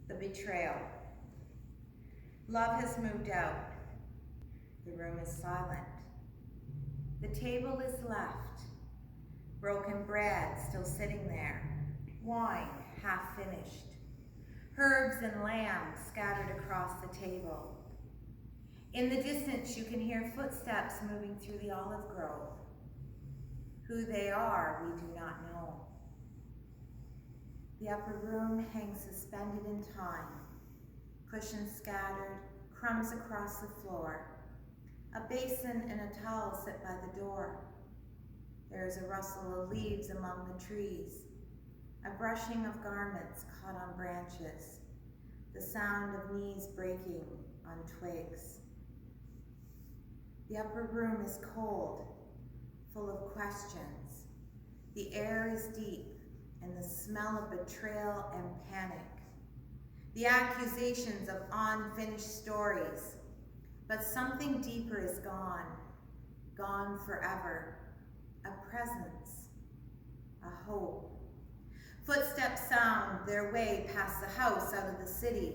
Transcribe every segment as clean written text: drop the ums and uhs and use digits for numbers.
The betrayal. Love has moved out. The room is silent. The table is left. Broken bread still sitting there. Wine half finished. Herbs and lamb scattered across the table. In the distance, you can hear footsteps moving through the olive grove. Who they are, we do not know. The upper room hangs suspended in time. Cushions scattered, crumbs across the floor. A basin and a towel sit by the door. There is a rustle of leaves among the trees, a brushing of garments caught on branches, the sound of knees breaking on twigs. The upper room is cold, full of questions. The air is deep, and the smell of betrayal and panic. The accusations of unfinished stories. But something deeper is gone, gone forever. A presence, a hope. Footsteps sound their way past the house out of the city.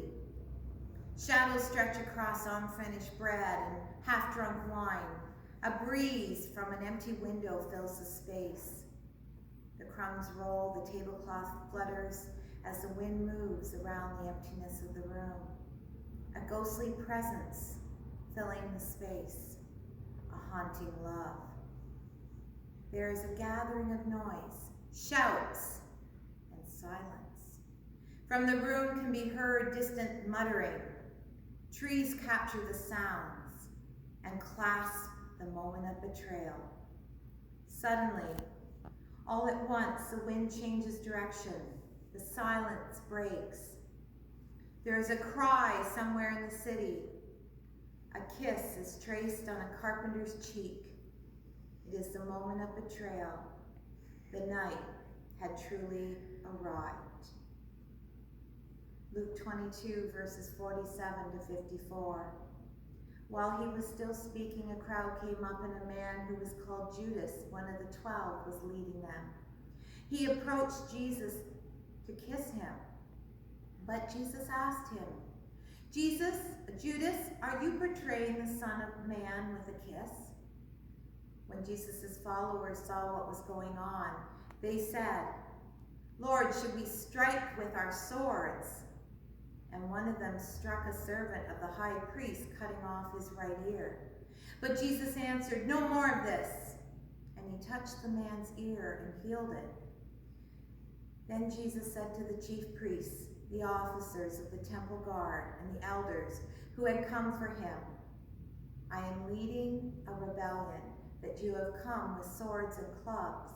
Shadows stretch across unfinished bread and half-drunk wine. A breeze from an empty window fills the space. The crumbs roll, the tablecloth flutters as the wind moves around the emptiness of the room. A ghostly presence filling the space, a haunting love. There is a gathering of noise, shouts, and silence. From the room can be heard distant muttering. Trees capture the sounds and clasp the moment of betrayal. Suddenly, all at once, the wind changes direction. The silence breaks. There is a cry somewhere in the city. A kiss is traced on a carpenter's cheek. It is the moment of betrayal. The night had truly arrived. Luke 22, verses 47 to 54. While he was still speaking, a crowd came up, and a man who was called Judas, one of the 12, was leading them. He approached Jesus to kiss him, but Jesus asked him, Judas, are you betraying the Son of Man with a kiss? When Jesus' followers saw what was going on, they said, Lord, should we strike with our swords? And one of them struck a servant of the high priest, cutting off his right ear. But Jesus answered, no more of this. And he touched the man's ear and healed it. Then Jesus said to the chief priests, the officers of the temple guard, and the elders who had come for him, I am leading a rebellion, that you have come with swords and clubs.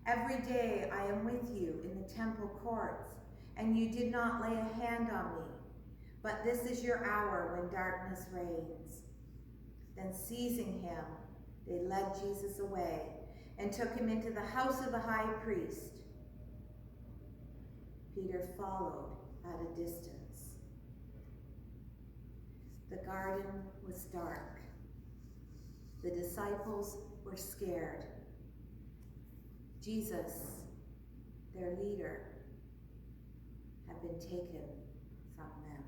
Every day I am with you in the temple courts, and you did not lay a hand on me. But this is your hour when darkness reigns. Then seizing him, they led Jesus away and took him into the house of the high priest. Peter followed at a distance. The garden was dark. The disciples were scared. Jesus, their leader, had been taken from them.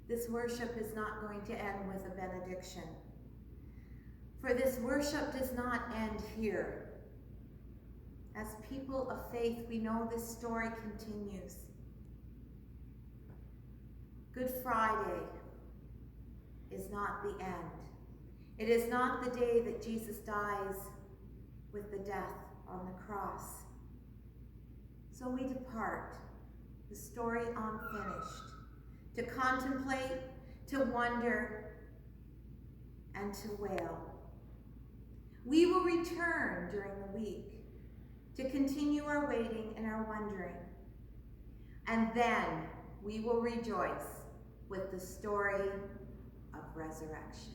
This worship is not going to end with a benediction. For this worship does not end here. As people of faith, we know this story continues. Good Friday is not the end. It is not the day that Jesus dies with the death on the cross. So we depart, the story unfinished, to contemplate, to wonder, and to wail. We will return during the week to continue our waiting and our wondering. And then we will rejoice with the story of resurrection.